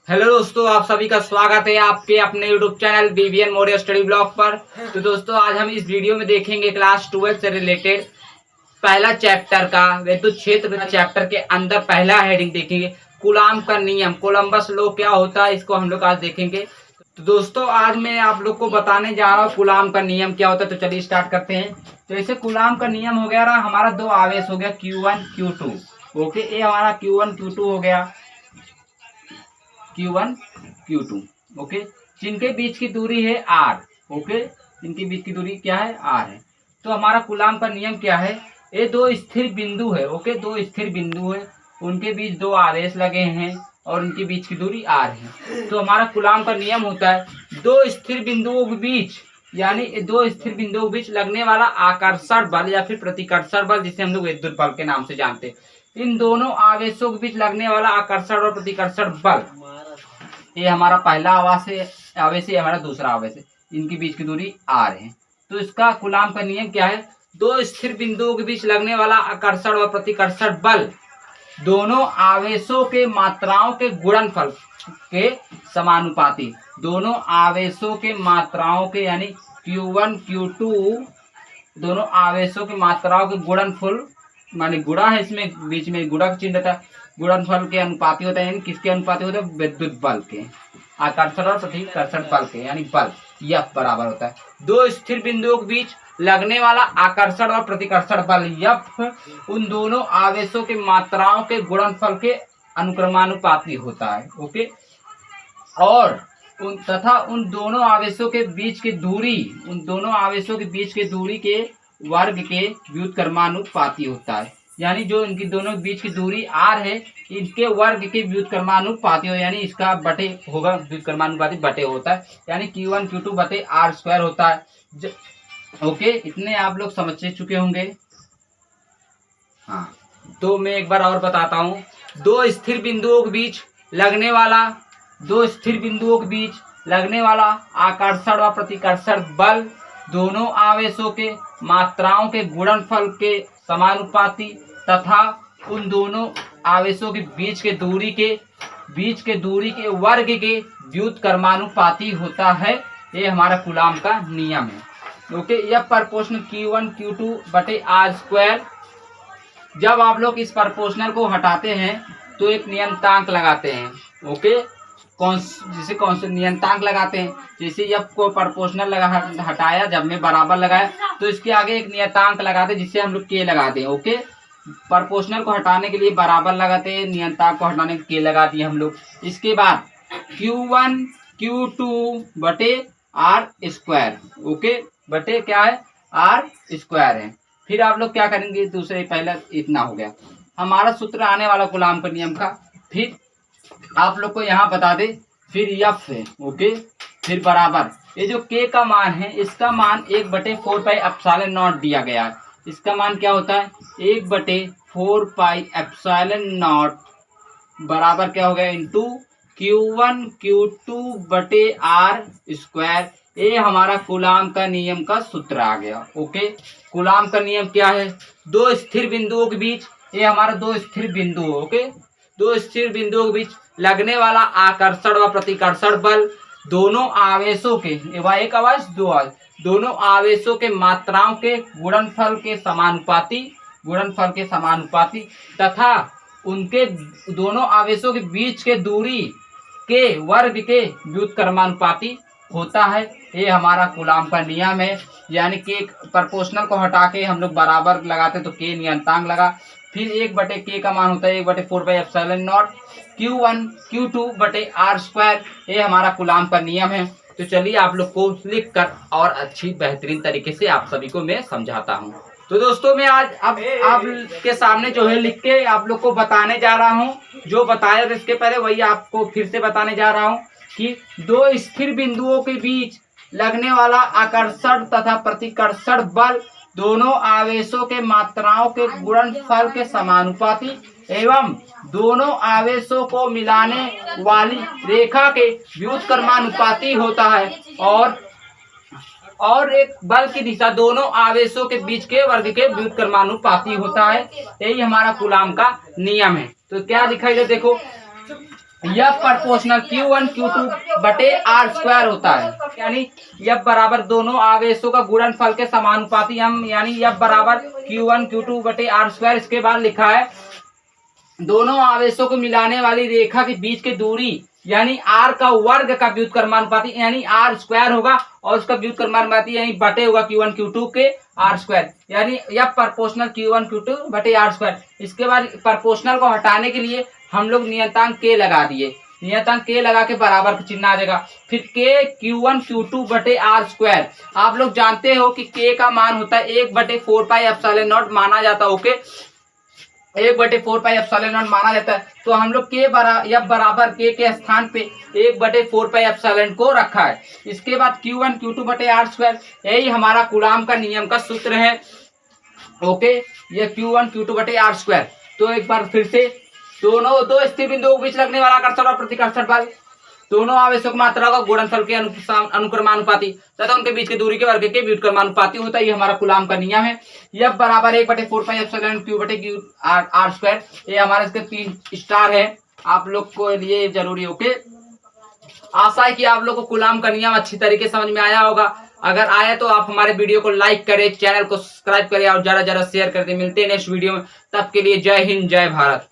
Hello दोस्तों, आप सभी का स्वागत है आपके अपने YouTube channel BBN Maurya study blog पर। तो दोस्तों, आज हम इस वीडियो में देखेंगे क्लास 12 से रिलेटेड पहला चैप्टर का विद्युत क्षेत्र चैप्टर के अंदर पहला हेडिंग देखेंगे, कूलाम का नियम, कोलंबस लॉ क्या होता है, इसको हम लोग आज देखेंगे। तो दोस्तों, आज मैं आप लोग को बताने जा रहा हूँ कूलाम का नियम क्या होता है। तो चलिए स्टार्ट करते हैं। तो ऐसे कूलाम का नियम हो गया हमारा दो आवेश हो गया Q1 Q2। ओके, ये हमारा Q1 Q2 हो गया, Q1 Q2। ओके, जिनके बीच की दूरी है R। ओके, जिनके बीच की दूरी क्या है, R है। तो हमारा कूलाम का नियम क्या है, ये दो स्थिर बिंदु है। ओके, दो स्थिर बिंदु है, उनके बीच दो आवेश लगे हैं और उनके बीच की दूरी R है। तो हमारा कूलाम का नियम होता है दो स्थिर बिंदुओं के बीच, यानी दो स्थिर बिंदुओं के बीच लगने वाला आकर्षण बल या फिर प्रतिकर्षण बल, जिसे हम लोग विद्युत बल के नाम से जानते हैं, इन दोनों आवेशों के बीच लगने वाला आकर्षण और प्रतिकर्षण बल, ये हमारा पहला आवेश है, हमारा दूसरा आवेश है, इनके बीच की दूरी R है। तो इसका कूलाम का नियम क्या है, दो स्थिर बिंदुओं के बीच लगने वाला आकर्षण और प्रतिकर्षण बल दोनों आवेशों के मात्राओं के गुणनफल के समानुपाती, दोनों आवेशों के मात्राओं के, यानी Q1 Q2 दोनों आवेशों की मात्राओं के गुणनफल, माने गुणा है, इसमें बीच में गुणा का चिन्ह रहता है, गुणनफल के अनुपाती होता है। यानी किसके अनुपाती होता है, विद्युत बल के, आकर्षण और प्रतिकर्षण बल के, यानी बल F बराबर होता है दो स्थिर बिंदुओं के बीच लगने वाला आकर्षण और प्रतिकर्षण बल F उन दोनों आवेशों की मात्राओं के गुणनफल के अनुक्रमानुपाती होता है। ओके, और उन दोनों आवेशों के बीच की दूरी, उन दोनों आवेशों के बीच की दूरी के वर्ग के व्युत्क्रमानुपाती होता है। यानी जो इनकी दोनों बीच की दूरी R है, इनके वर्ग के व्युत्क्रमानुपाती हो, यानी इसका बटे होगा, व्युत्क्रमानुपाती बटे होता है, यानी Q1 Q2 बटे R² होता है। ओके, इतने आप लोग समझ चुके होंगे। हाँ, तो मैं एक बार और बताता हूँ, दो स्थिर बिंदुओं के बीच लगने वाला, दो स्थिर बिंदुओं के बीच लगने वाला आकर्षण व प्रतिकर्षण बल दोनों आवेशों के मात्राओं के गुणनफल के समानुपाती तथा उन दोनों आवेशों के बीच के दूरी के वर्ग के व्युत्क्रमानुपाती होता है। ये हमारा कूलाम का नियम है। ओके, यह प्रोपोर्शनल Q1 Q2 बटे R²। जब आप लोग इस प्रोपोर्शनल को हटाते हैं तो एक नियतांक लगाते हैं। ओके, जिसे कौन से नियतांक लगाते हैं, जैसे F को प्रोपोर्शनल हटाया, जब में बराबर लगाया तो इसके आगे एक नियतांक लगाते हैं जिसे हम लोग K लगाते हैं। ओके, प्रोपोर्शनल को हटाने के लिए बराबर लगाते हैं, नियतांक को हटाने के लिए K लगा दिए हम लोग। इसके बाद Q1 Q2 बटे R²। ओके, बटे क्या है, R² है। फिर आप लोग क्या करेंगे, दूसरे पहला इतना हो गया हमारा सूत्र आने वाला कूलाम के नियम का। फिर आप लोग को यहाँ बता दे, फिर F है। ओके, फिर बराबर ये जो K का मान है, इसका मान 1/4πε0 दिया गया है। इसका मान क्या होता है, 1/4πε0 बराबर क्या हो गया, इंटू Q1 Q2 बटे R²। ये हमारा कूलाम का नियम का सूत्र आ गया। ओके, कूलाम का नियम क्या है, दो स्थिर बिंदुओं के बीच, ये हमारा दो स्थिर बिंदु। ओके, दो स्थिर बिंदुओं के बीच लगने वाला आकर्षण व प्रतिकर्षण बल दोनों आवेशों के, एक आवेश दो आवेश, दोनों आवेशों के मात्राओं के गुणनफल के समानुपाती तथा उनके दोनों आवेशों के बीच के दूरी के वर्ग के व्युत्क्रमानुपाती होता है। ये हमारा कूलाम का नियम है। यानी कि प्रोपोर्शनल को हटा के हम लोग बराबर लगाते तो K नियतांक लगा, फिर 1/K का मान होता है 1/4πε0 Q1 Q2 बटे R²। ये हमारा कूलाम का नियम है। तो चलिए आप लोग को लिख कर और अच्छी बेहतरीन तरीके से आप सभी को मैं समझाता हूँ। तो दोस्तों, मैं आज अब आप के सामने जो है लिख के आप लोग को बताने जा रहा हूँ, जो बताया था इसके पहले वही आपको फिर से बताने जा रहा हूँ कि दो स्थिर बिंदुओं के बीच लगने वाला आकर्षण तथा प्रतिकर्षण बल दोनों आवेशों के मात्राओं के गुणनफल के समानुपाती एवं दोनों आवेशों को मिलाने वाली रेखा के व्युत्क्रमानुपाती होता है, और एक बल की दिशा दोनों आवेशों के बीच के वर्ग के व्युत्क्रमानुपाती होता है। यही हमारा कूलाम का नियम है। तो क्या दिखाई दे, देखो यह प्रोपोर्शनल Q1 Q2 बटे आर स्क्वायर होता है, यानी यह बराबर दोनों आवेशों का गुणनफल के समानुपाती हम, यानी यह बराबर Q1 Q2 बटे आर स्क्वायर। इसके बाद लिखा है दोनों आवेशों को मिलाने वाली रेखा के बीच की दूरी यानी आर का वर्ग का व्युत्क्रमानुपाती यानी आर स्क्वायर होगा और उसका व्युत्क्रमानुपाती यानी बटे होगा Q1 Q2 के आर स्क्वायर, यानी यह प्रोपोर्शनल Q1 Q2 बटे आर स्क्वायर। इसके बाद प्रोपोर्शनल को हटाने के लिए हम लोग नियतांक के लगा दिए, नियतांक के लगा के बराबर का चिन्ह आ जाएगा। फिर के Q1 Q2 बटे आर स्क्वायर। आप लोग जानते हो कि के का मान होता है 1/4 पाई एप्सिलॉन नॉट माना जाता है। ओके, 1/4 पाई एप्सिलॉन नॉट माना जाता है। तो हम लोग के बराबर के स्थान पे 1/4 पाई एप्सिलॉन को रखा है। इसके बाद Q1 Q2 बटे आर स्क्वायर, यही हमारा कूलाम का नियम का सूत्र है। ओके, ये Q1 Q2 बटे आर स्क्वायर। तो एक बार फिर से दो स्थिर बिंदुओं के बीच लगने वाला आकर्षण और प्रतिकर्षण बल, दोनों आवेशों की मात्रा का गुणनफल के अनुक्रमानुपाती तथा उनके बीच की दूरी के वर्ग के व्युत्क्रमानुपाती होता है। ये हमारा कूलाम का नियम है। यह बराबर 1/4 पाई एप्सिलॉन Q बटे Q आर स्क्वायर। ये हमारे इसके 3 स्टार है, आप लोग को लिए जरूरी। ओके, आशा है कि आप लोग को कूलाम का नियम अच्छी तरीके समझ में आया होगा। अगर आया तो आप हमारे वीडियो को लाइक करें, चैनल को सब्सक्राइब करें और ज्यादा शेयर कर दें। मिलते हैं नेक्स्ट वीडियो में, तब के लिए जय हिंद जय भारत।